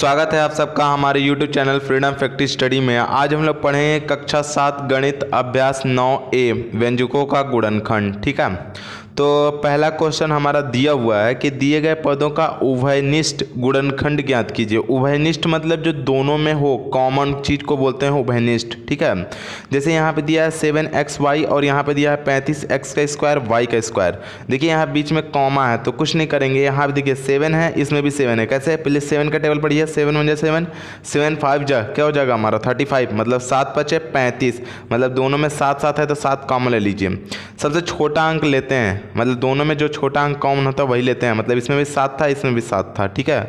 स्वागत है आप सबका हमारे YouTube channel freedom factory study में। आज हम लोग पढ़ेंगे कक्षा 7 गणित अभ्यास 9A व्यंजकों का गुणनखंड। ठीक है, तो पहला क्वेश्चन हमारा दिया हुआ है कि दिए गए पदों का उभयनिष्ठ गुणनखंड ज्ञात कीजिए। उभयनिष्ठ मतलब जो दोनों में हो, कॉमन चीज को बोलते हैं उभयनिष्ठ। ठीक है, जैसे यहाँ पे दिया है 7xy और यहाँ पे दिया है 35x का स्क्वायर y का स्क्वायर। देखिए यहाँ बीच में कॉमा है तो कुछ नहीं करेंगे। यहाँ पे देखिए 7 है, इसमें भी 7 है। कैसे? पहले 7 का टेबल पढ़िए। 7 1 7, 7 5 जा क्या हो जाएगा हमारा 35, मतलब 7 5 35, मतलब दोनों में 7 7 है तो 7 कॉमन ले लीजिए। सबसे छोटा अंक लेते हैं, मतलब दोनों में जो छोटा अंक कॉमन होता है वही लेते हैं। मतलब इसमें भी 7 था, इसमें भी 7 था। ठीक है,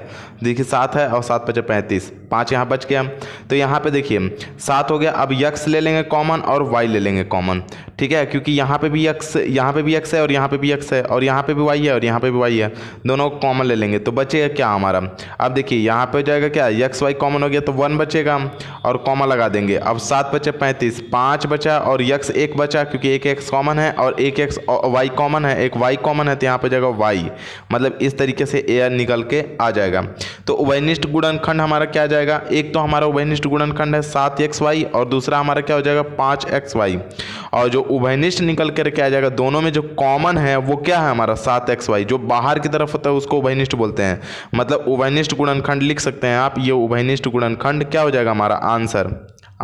देखिए 7 है और 7 5 35, 5 यहाँ बच गया। तो यहाँ पे देखिए 7 हो गया। अब x ले लेंगे कॉमन और y ले लेंगे कॉमन। ठीक है, क्योंकि यहाँ पे भी x है और यहाँ पे भी x है और यहाँ पे भी y है और यहाँ पे भी y है, दोनों कॉमन ले लेंगे तो बचेगा क्या हमारा। अब देखिए यहाँ पे हो जाएगा क्या, x y कॉमन हो गया तो 1 बचेगा और कॉमा लगा देंगे। अब 7 5 35, 5 बचा और x 1 बचा, क्योंकि एक x कॉमन है और एक x y कॉमन है, एक y कॉमन है तो यहाँ पे जाएगा y। मतलब इस तरीके से a निकल के आ जाएगा। तो उभयनिष्ठ गुणनखंड हमारा क्या जाएगा, एक तो हमारा उभयनिष्ठ गुणनखंड है 7xy और दूसरा हमारा क्या हो जाएगा 5xy। और जो उभयनिष्ठ निकल कर क्या आ जाएगा, दोनों में जो कॉमन है वो क्या है हमारा 7xy, जो बाहर की तरफ होता है उसको उभयनिष्ठ बोलते हैं। मतलब उभयनिष्ठ गुणनखंड लिख सकते हैं आप। ये उभयनिष्ठ गुणनखंड क्या हो जाएगा हमारा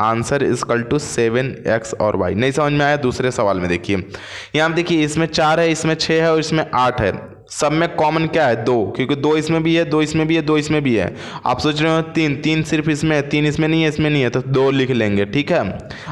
आंसर इजकल टू 7x और y। नहीं समझ में आया? दूसरे सवाल में देखिए, यहाँ देखिए इसमें 4 है, इसमें 6 है और इसमें 8 है। सब में कॉमन क्या है 2, क्योंकि 2 इसमें भी है, 2 इसमें भी है, 2 इसमें भी है। आप सोच रहे हो 3 सिर्फ इसमें है, 3 इसमें नहीं है, इसमें नहीं है, तो 2 लिख लेंगे। ठीक है,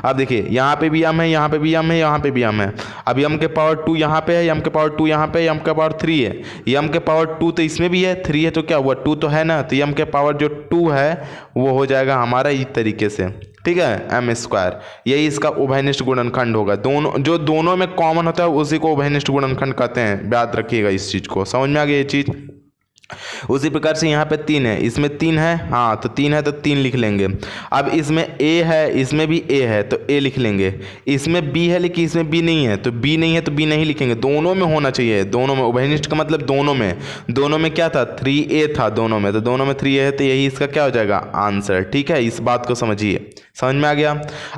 अब देखिए यहाँ पे भी m है, यहाँ पे भी m है, यहाँ पे भी m है। अब m के पावर 2 यहाँ पे है, m के पावर 2 यहाँ पे है, m के पावर 3 है। m के पावर 2 तो इसमें भी है, 3 है तो क्या हुआ 2 तो है ना, तो m के पावर जो 2 है वो हो जाएगा हमारा इस तरीके से। ठीक है, m स्क्वायर, यही इसका उभयनिष्ठ गुणनखंड होगा। दोनों में कॉमन होता है उसी को उभयनिष्ठ गुणनखंड कहते हैं। याद रखिएगा इस चीज को। समझ में आ गया ये चीज? उसी प्रकार से यहाँ पे 3 है, इसमें 3 है, हाँ तो 3 है तो 3 लिख लेंगे। अब इसमें a है, इसमें भी a है तो a लिख लेंगे। इसमें b है लेकिन इसमें b नहीं है तो b नहीं है तो b नहीं लिखेंगे। दोनों में होना चाहिए, दोनों में। उभयनिष्ठ का मतलब दोनों में क्या था 3a था दोनों में, तो दोनों में 3a है तो यही इसका क्या हो जाएगा आंसर। ठीक है, इस बात को समझिए। समझ में आ गया?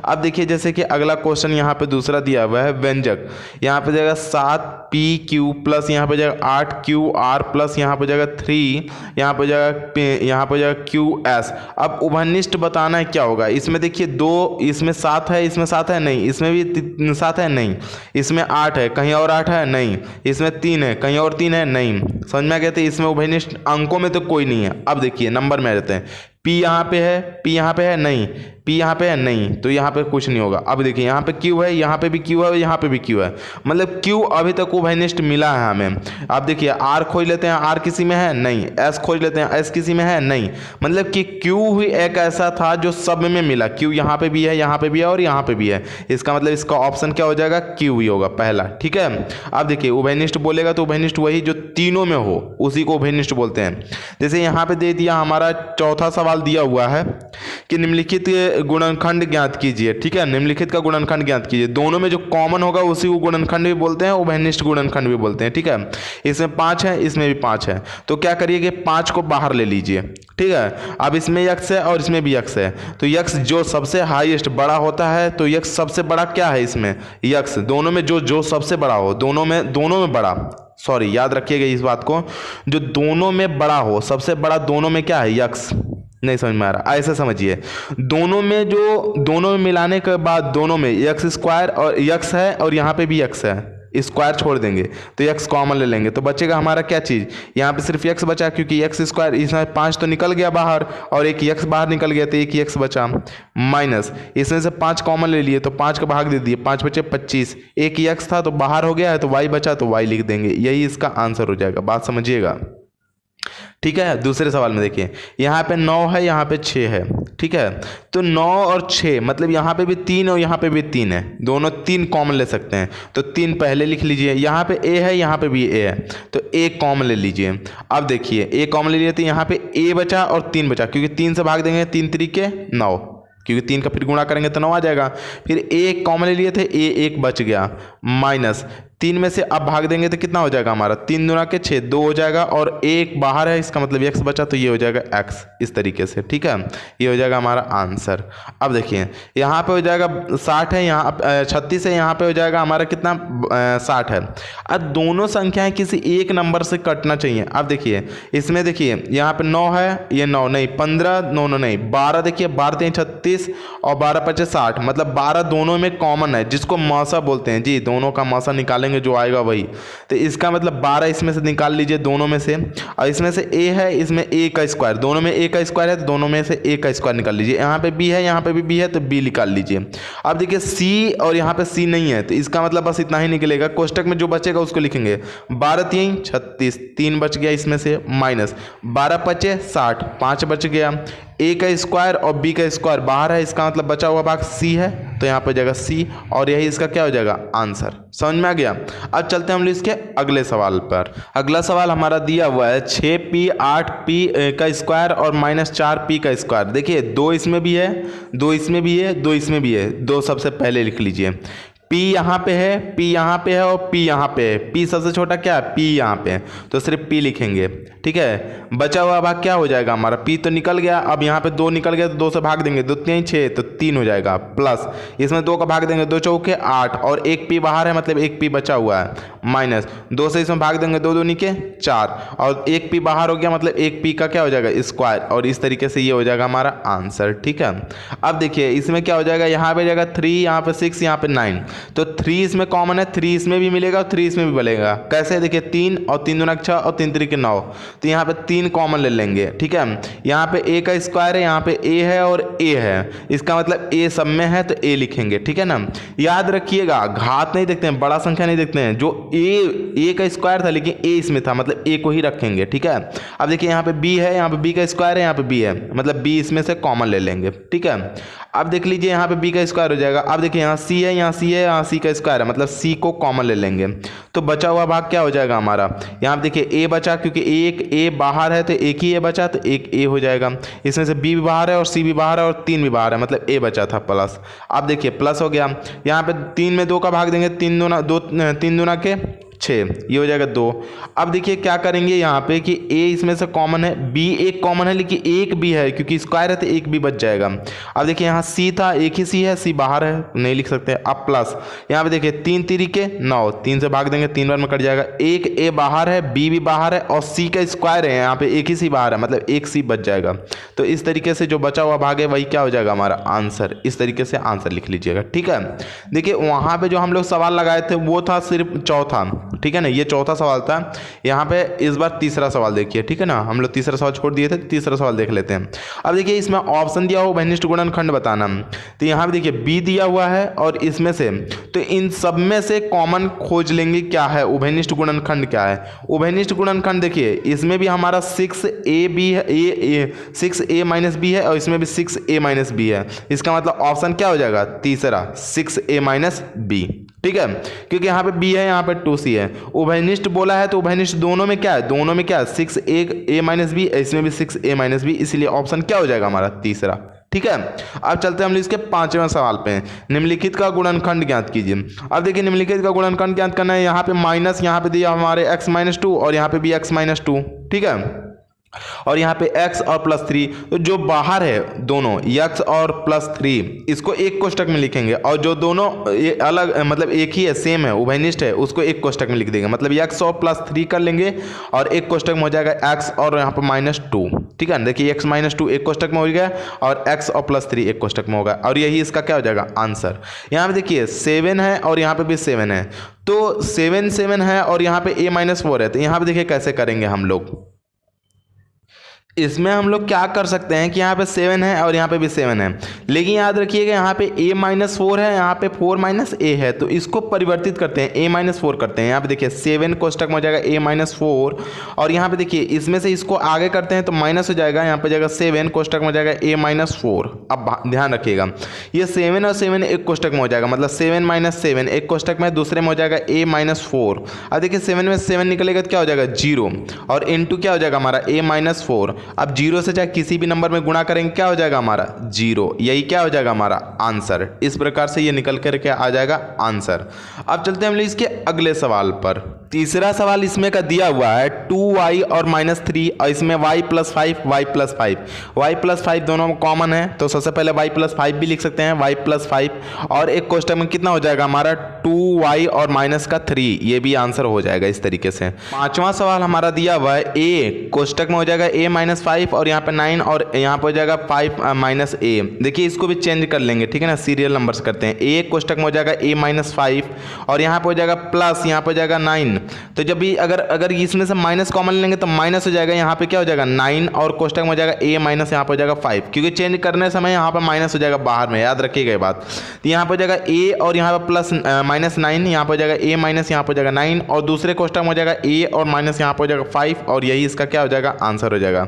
अब देखिए जैसे कि अगला क्वेश्चन यहाँ पे दूसरा दिया हुआ है व्यंजक। यहाँ पे जाएगा 7pq प्लस यहाँ पे जाएगा 8qr प्लस यहाँ पे जाएगा 3, यहाँ पे जाएगा qs। अब उभयनिष्ठ बताना है क्या होगा। इसमें देखिए 2, इसमें 7 है, इसमें 7 है नहीं, इसमें भी 7 है नहीं, इसमें 8 है, कहीं और 8 है नहीं, इसमें 3 है, कहीं और 3 है नहीं। समझ में आ गया? इसमें उभयनिष्ठ अंकों में तो कोई नहीं है। अब देखिए नंबर में रहते हैं, p यहाँ पे है, p यहाँ पे है नहीं, p यहाँ पे है नहीं, तो यहाँ पे कुछ नहीं होगा। अब देखिए यहाँ पे q है, यहाँ पे भी q है, यहाँ पे भी q है, मतलब q अभी तक उभयनिष्ठ मिला है हमें। अब देखिए r खोज लेते हैं, r किसी में है नहीं, s खोज लेते हैं, s किसी में है नहीं। मतलब कि q ही एक ऐसा था जो सब में मिला। q यहाँ पे भी है, यहाँ पे भी है और यहाँ पे भी है। इसका मतलब इसका ऑप्शन क्या हो जाएगा q ही होगा पहला। ठीक है, अब देखिए उभयनिष्ठ बोलेगा तो उभयनिष्ठ वही जो तीनों में हो उसी को उभयनिष्ठ बोलते हैं। जैसे यहाँ पे दे दिया हमारा चौथा सवाल दिया हुआ है कि निम्नलिखित गुणनखंड ज्ञात कीजिए। ठीक है, निम्नलिखित का गुणनखंड ज्ञात कीजिए। दोनों में जो कॉमन होगा उसी को गुणनखंड भी बोलते हैं, उभयनिष्ठ गुणनखंड भी बोलते हैं। ठीक है, इसमें 5 है, इसमें भी 5 है, तो क्या करिए कि 5 को बाहर ले लीजिए। ठीक है, अब इसमें x है और इसमें भी x है, तो x जो सबसे हाईएस्ट बड़ा होता है तो x सबसे बड़ा क्या है इसमें x। दोनों में जो सबसे बड़ा हो, दोनों में बड़ा, सॉरी याद रखिएगा इस बात को, जो दोनों में बड़ा हो, सबसे बड़ा दोनों में क्या है x। नहीं समझ में आ रहा? ऐसे समझिए, दोनों में मिलाने के बाद दोनों में x स्क्वायर और x है और यहाँ पे भी x है, स्क्वायर छोड़ देंगे तो x कॉमन ले लेंगे तो बचेगा हमारा क्या चीज़, यहाँ पे सिर्फ x बचा, क्योंकि x स्क्वायर इसमें 5 तो निकल गया बाहर और एक x बाहर निकल गया तो एक x बचा, माइनस इसमें से 5 कॉमन ले लिए तो 5 का भाग दे दिए, 5 बचे 25, एक x था तो बाहर हो गया है तो y बचा तो y लिख देंगे। यही इसका आंसर हो जाएगा। बात समझिएगा। ठीक है, दूसरे सवाल में देखिए यहाँ पे 9 है, यहाँ पे 6 है। ठीक है, तो 9 और 6 मतलब यहाँ पे भी 3 और यहाँ पे भी 3 है, दोनों 3 कॉमन ले सकते हैं तो 3 पहले लिख लीजिए। यहाँ पे a है, यहाँ पे भी a है तो a कॉमन ले लीजिए। अब देखिए a कॉमन ले लिए तो यहाँ पे a बचा और 3 बचा, क्योंकि 3 से भाग देंगे 3 तरीके 9, क्योंकि 3 का फिर गुणा करेंगे तो 9 आ जाएगा। फिर a कॉमन ले लिए थे, a 1 बच गया, माइनस 3 में से अब भाग देंगे तो कितना हो जाएगा हमारा, 3 दूना के 6, 2 हो जाएगा और 1 बाहर है, इसका मतलब x बचा, तो ये हो जाएगा x इस तरीके से। ठीक है, ये हो जाएगा हमारा आंसर। अब देखिए यहाँ पे हो जाएगा 60 है, यहाँ 36 है, यहाँ पे हो जाएगा हमारा कितना 60 है। अब दोनों संख्याएं किसी एक नंबर से कटना चाहिए। अब देखिए इसमें देखिए यहाँ पे 9 है, ये 9 नहीं, 15 9 नहीं, 12 देखिए, 12 3 36 और 12 5 60, मतलब 12 दोनों में कॉमन है, जिसको मौसा बोलते हैं जी। दोनों का मौसा निकालेंगे जो आएगा वही, तो इसका मतलब 12 इसमें से निकाल लीजिए दोनों में से, और इसमें से a है, इसमें a का स्क्वायर, दोनों में a का स्क्वायर है तो दोनों में से a का स्क्वायर निकाल लीजिए। यहाँ पे b है, यहाँ पे भी b है तो b निकाल लीजिए। अब देखिए c और यहाँ पे c नहीं है, तो इसका मतलब बस इतना ही निकलेगा। कोष्टक में जो बचेगा उसको लिखेंगे, 12 3 36, 3 बच गया इसमें से, माइनस 12 5 60, 5 बच गया, a का स्क्वायर और b का स्क्वायर बाहर है, इसका मतलब बचा हुआ भाग c है, तो यहाँ पर जाएगा c, और यही इसका क्या हो जाएगा आंसर। समझ में आ गया। अब चलते हैं हम लोग इसके अगले सवाल पर। अगला सवाल हमारा दिया हुआ है 6p 8p का स्क्वायर और माइनस 4p का स्क्वायर। देखिए 2 इसमें भी है, 2 इसमें भी है, 2 इसमें भी है, 2 सबसे पहले लिख लीजिए। p यहाँ पे है, p यहाँ पे है और p यहाँ पे है। p सबसे छोटा क्या है, p यहाँ पे है, तो सिर्फ p लिखेंगे। ठीक है, बचा हुआ भाग क्या हो जाएगा हमारा, p तो निकल गया, अब यहाँ पे 2 निकल गया तो 2 से भाग देंगे, 2 3 6 तो 3 हो जाएगा, प्लस इसमें 2 का भाग देंगे, 2 चौके 8 और 1 p बाहर है, मतलब 1 p बचा हुआ है, माइनस 2 से इसमें भाग देंगे, 2 2 निके 4 और 1 p बाहर हो गया, मतलब 1 p का क्या हो जाएगा स्क्वायर, और इस तरीके से ये हो जाएगा हमारा आंसर। ठीक है, अब देखिए इसमें क्या हो जाएगा, यहाँ पे जाएगा 3, यहाँ पे 6, यहाँ पे 9, तो 3 इसमें कॉमन है, 3 इसमें भी मिलेगा और 3 इसमें भी मिलेगा। कैसे, देखिए 3 और 3 दूना 6 और 3 3 9, तो यहाँ पे 3 कॉमन ले लेंगे। ठीक है, यहाँ पे a का स्क्वायर है, यहाँ पे a है और a है, इसका मतलब a सब में है तो a लिखेंगे। ठीक है ना, याद रखिएगा घात नहीं देखते हैं, बड़ा संख्या नहीं देखते हैं, जो a का स्क्वायर था लेकिन a इसमें था, मतलब a को ही रखेंगे। ठीक है, अब देखिए यहाँ पे b है, यहाँ पे b का स्क्वायर है, यहाँ पे b है, मतलब b इसमें से कॉमन ले लेंगे। ठीक है, अब देख लीजिए यहाँ पे b का स्क्वायर हो जाएगा। अब देखिए यहाँ c है, यहाँ c है, यहाँ c का स्क्वायर है, मतलब c को कॉमन ले लेंगे, तो बचा हुआ भाग क्या हो जाएगा हमारा, यहाँ पे देखिए a बचा, क्योंकि एक a बाहर है तो एक ही a बचा, तो एक a हो जाएगा। इसमें से b भी बाहर है और c भी बाहर है और 3 भी बाहर है, मतलब a बचा था प्लस। अब देखिए प्लस हो गया, यहाँ पे 3 में 2 का भाग देंगे, 3 दूना के 6, ये हो जाएगा 2। अब देखिए क्या करेंगे यहाँ पे कि a इसमें से कॉमन है, b एक कॉमन है लेकिन एक भी है, क्योंकि स्क्वायर है तो एक भी बच जाएगा। अब देखिए यहाँ c था, एक ही c है, c बाहर है, नहीं लिख सकते। अब प्लस यहाँ पे देखिए 3 3 के 9, 3 से भाग देंगे, 3 बार में कट जाएगा, एक a बाहर है, b भी बाहर है और c का स्क्वायर है, यहाँ पे एक ही c बाहर है, मतलब एक c बच जाएगा। तो इस तरीके से जो बचा हुआ भाग है वही क्या हो जाएगा हमारा आंसर। इस तरीके से आंसर लिख लीजिएगा। ठीक है, देखिए वहाँ पे जो हम लोग सवाल लगाए थे वो था सिर्फ चौथा। ठीक है ना, ये चौथा सवाल था। यहाँ पे इस बार तीसरा सवाल देखिए। ठीक है ना, हम लोग तीसरा सवाल छोड़ दिए थे, तीसरा सवाल देख लेते हैं। अब देखिए इसमें ऑप्शन दिया हुआ उभयनिष्ठ गुणनखंड बताना, तो यहाँ पे देखिए b दिया हुआ है और इसमें से, तो इन सब में से कॉमन खोज लेंगे क्या है, उभयनिष्ठ गुणनखंड क्या है। उभयनिष्ठ गुणनखंड देखिए इसमें भी हमारा 6ab है, 6a माइनस b है और इसमें भी 6a माइनस b है, इसका मतलब ऑप्शन क्या हो जाएगा तीसरा 6a माइनस b। ठीक है, क्योंकि यहाँ पे b है, यहाँ पे 2c है। उभयनिष्ठ बोला है तो उभयनिष्ठ दोनों में क्या है, दोनों में क्या है 6a माइनस b, इसमें भी 6a माइनस b, इसलिए ऑप्शन क्या हो जाएगा हमारा तीसरा। ठीक है, अब चलते हैं हम इसके 5वें सवाल पे। निम्नलिखित का गुणनखंड ज्ञात कीजिए। अब देखिए निम्नलिखित का गुणनखंड ज्ञात करना है, यहाँ पे माइनस, यहाँ पे दिया हमारे x माइनस 2 और यहाँ पे भी x माइनस 2। ठीक है, और यहाँ पे x और प्लस 3, तो जो बाहर है दोनों x और प्लस 3 इसको एक कोष्टक में लिखेंगे, और जो दोनों अलग मतलब एक ही है, सेम है, उभयनिष्ठ है, उसको एक कोष्टक में लिख देंगे। मतलब x और प्लस 3 कर लेंगे और एक कोष्टक में हो जाएगा x और यहाँ पर माइनस 2। ठीक है, देखिए x माइनस 2 एक कोष्टक में हो गया और x और प्लस 3 एक कोष्टक में होगा, और यही इसका क्या हो जाएगा आंसर। यहाँ पे देखिए 7 है और यहाँ पे भी 7 है, तो 7 7 है और यहाँ पे a माइनस 4 है, तो यहाँ पे देखिए कैसे करेंगे हम लोग। इसमें हम लोग क्या कर सकते हैं कि यहाँ पे 7 है और यहाँ पे भी 7 है, लेकिन याद रखिएगा यहाँ पे a माइनस 4 है, यहाँ पे 4 माइनस a है, तो इसको परिवर्तित करते हैं, a माइनस 4 करते हैं। यहाँ पे देखिए 7 कोष्टक में हो जाएगा a माइनस 4, और यहाँ पे देखिए इसमें से इसको आगे करते हैं तो माइनस हो जाएगा, यहाँ पे जाएगा 7 कोष्टक में हो जाएगा a माइनस 4। अब ध्यान रखिएगा ये 7 और 7 एक कोष्टक में हो जाएगा, मतलब 7 माइनस 7 एक कोष्टक में, दूसरे में हो जाएगा a माइनस 4। अब देखिए 7 में 7 निकलेगा तो क्या हो जाएगा 0, और इंटू क्या हो जाएगा हमारा a माइनस 4, अब 0 से चाहे किसी भी नंबर में गुणा करेंगे क्या हो जाएगा हमारा 0, यही क्या हो जाएगा हमारा आंसर। इस प्रकार से ये निकल करके आ जाएगा आंसर। अब चलते हैं हम लोग इसके अगले सवाल पर। तीसरा सवाल इसमें का दिया हुआ है 2y और -3 और इसमें y + 5 y + 5 y + 5 दोनों में कॉमन है, तो सबसे पहले y + 5 भी लिख सकते हैं, y + 5 और एक कोष्टक में कितना हो जाएगा हमारा 2y और -3, ये भी आंसर हो जाएगा इस तरीके से। पांचवा सवाल हमारा दिया हुआ है a कोष्टक में हो जाएगा a - 5 और यहाँ पे 9 और यहाँ पे हो जाएगा 5 - a। देखिए इसको भी चेंज कर लेंगे, ठीक है ना, सीरियल नंबर्स करते हैं। a कोष्टक में हो जाएगा a - 5 और यहाँ पे हो जाएगा प्लस, यहाँ पे हो जाएगा 9। तो जब भी अगर इसमें से माइनस कॉमन लेंगे तो माइनस हो जाएगा, यहाँ पे क्या हो जाएगा 9 और कोष्टक में हो जाएगा a माइनस यहाँ पे हो जाएगा 5, क्योंकि चेंज करने समय यहाँ पे माइनस हो जाएगा बाहर में, याद रखिएगा ये बात। तो यहाँ पे हो जाएगा a और यहाँ पे प्लस -9, यहाँ पे हो जाएगा a माइनस यहाँ पे हो जाएगा 9 और दूसरे कोष्टक में हो जाएगा a और माइनस यहाँ पे हो जाएगा 5 और यही इसका क्या हो जाएगा आंसर हो जाएगा।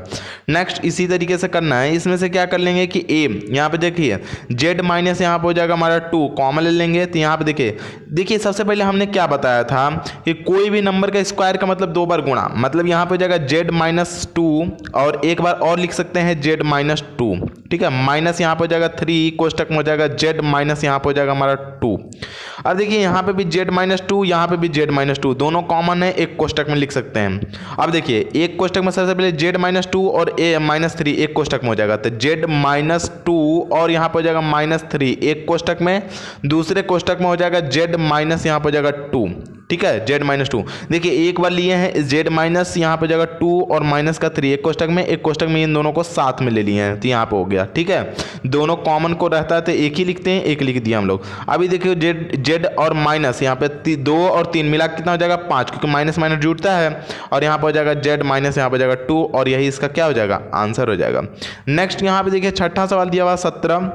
नेक्स्ट इसी तरीके से करना है, इसमें से क्या कर लेंगे कि a यहाँ पे देखिए z माइनस यहाँ पे हो जाएगा हमारा 2 कॉमन ले लेंगे। तो यहाँ पे देखिए सबसे पहले हमने क्या बताया था कि कोई भी नंबर का स्क्वायर का मतलब 2 बार गुणा, मतलब यहाँ पे हो जाएगा z - 2 और एक बार और लिख सकते हैं z - 2, ठीक है, माइनस यहाँ पे हो जाएगा 3 कोष्टक में हो जाएगा z माइनस यहाँ पे हो जाएगा हमारा 2। अब देखिए यहाँ पे भी z - 2, यहाँ पे भी z - 2, दोनों कॉमन है, एक कोष्टक में लिख सकते हैं। अब देखिए एक कोष्टक में सबसे पहले z - 2 और a -3 एक कोष्टक में हो जाएगा, तो z - 2 और यहाँ पे हो जाएगा -3 एक कोष्टक में, दूसरे कोष्टक में हो जाएगा z माइनस यहाँ पे हो जाएगा 2, ठीक है, z - 2। देखिए एक बार लिए हैं z माइनस यहाँ पे जगह 2 और माइनस का 3 एक कोष्टक में इन दोनों को साथ में ले लिए हैं, तो यहाँ पे हो गया, ठीक है। दोनों कॉमन को रहता है तो एक ही लिखते हैं, एक लिख दिया हम लोग। अभी देखिए z और माइनस यहाँ पे 2 और 3 मिला कितना हो जाएगा 5, क्योंकि माइनस माइनस जुड़ता है, और यहाँ पे हो जाएगा z माइनस यहाँ पे हो जाएगा 2 और यही इसका क्या हो जाएगा आंसर हो जाएगा। नेक्स्ट यहाँ पे देखिए छठा सवाल दिया हुआ 17,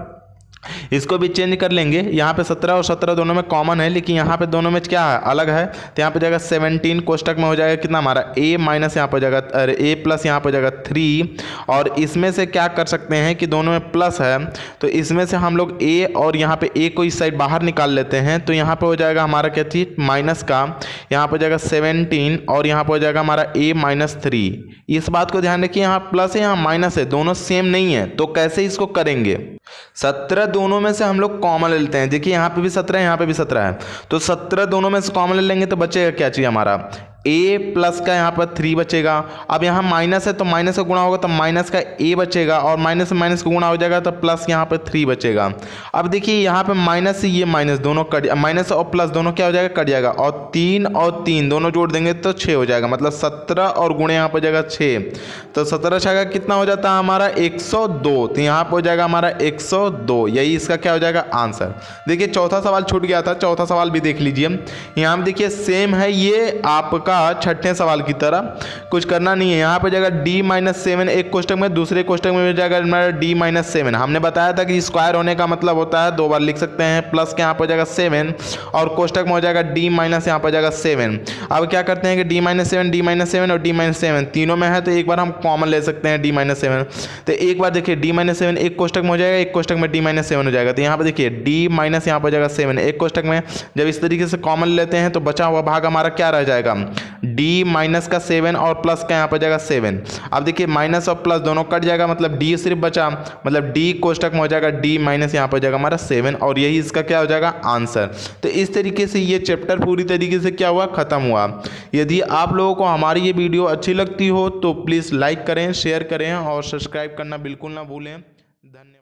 इसको भी चेंज कर लेंगे। यहाँ पे 17 और 17 दोनों में कॉमन है, लेकिन यहाँ पे दोनों में क्या है अलग है, तो यहाँ पे जाएगा 17 कोष्टक में हो जाएगा कितना हमारा a माइनस यहाँ पे हो जाएगा अरे a प्लस यहाँ पे हो जाएगा 3, और इसमें से क्या कर सकते हैं कि दोनों में प्लस है, तो इसमें से हम लोग a और यहाँ पे a को इस साइड बाहर निकाल लेते हैं, तो यहाँ पे हो जाएगा हमारा क्या चीज माइनस का, यहाँ पे हो जाएगा 17 और यहाँ पे हो जाएगा हमारा a - 3। इस बात को ध्यान रखिए, यहाँ प्लस है यहाँ माइनस है, दोनों सेम नहीं है, तो कैसे इसको करेंगे। 17 दोनों में से हम लोग कॉमन ले लेते हैं, देखिए यहाँ पे भी 17 है, यहाँ पे भी 17 है, तो 17 दोनों में से कॉमन ले लेंगे तो बचेगा क्या चाहिए हमारा a प्लस का यहाँ पर 3 बचेगा। अब यहाँ माइनस है तो माइनस का गुणा होगा तो माइनस का a बचेगा, और माइनस से माइनस का गुणा हो जाएगा तो प्लस यहाँ पर 3 बचेगा। अब देखिए यहाँ पे माइनस से ये माइनस दोनों कट, माइनस और प्लस दोनों क्या हो जाएगा कट जाएगा, और 3 और 3 दोनों जोड़ देंगे तो 6 हो जाएगा, मतलब 17 और गुणे यहाँ पर जाएगा 6, तो 17 छः कितना हो जाता है हमारा 102, तो यहाँ पर हो जाएगा हमारा 102, यही इसका क्या हो जाएगा आंसर। देखिए चौथा सवाल छूट गया था, चौथा सवाल भी देख लीजिए। यहाँ पर देखिए सेम है, ये आपका छठे सवाल की तरह कुछ करना नहीं है। यहाँ पे जाएगा d - 7 एक कोष्टक में, दूसरे कोष्टक में जाएगा d - 7। हमने बताया था कि स्क्वायर होने का मतलब होता है 2 बार लिख सकते हैं, प्लस के यहाँ पे जाएगा 7 और कोष्टक में हो जाएगा d माइनस यहाँ पे जाएगा 7। अब क्या करते हैं कि d - 7 और d - 7 तीनों में है, तो एक बार हम कॉमन ले सकते हैं d - 7। तो एक बार देखिए d - 7 एक कोष्टक में हो जाएगा, एक कोष्टक में d - 7 हो जाएगा, तो यहाँ पे देखिए d माइनस यहाँ पे जाएगा 7 एक कोष्टक में, जब इस तरीके से कॉमन लेते हैं तो बचा हुआ भाग हमारा क्या रह जाएगा d माइनस का 7 और प्लस का यहाँ पर जाएगा 7। अब देखिए माइनस और प्लस दोनों कट जाएगा, मतलब d सिर्फ बचा, मतलब d कोष्टक में हो जाएगा d माइनस यहाँ पर जाएगा हमारा 7, और यही इसका क्या हो जाएगा आंसर। तो इस तरीके से ये चैप्टर पूरी तरीके से क्या हुआ खत्म हुआ। यदि आप लोगों को हमारी ये वीडियो अच्छी लगती हो तो प्लीज़ लाइक करें, शेयर करें और सब्सक्राइब करना बिल्कुल ना भूलें। धन्यवाद।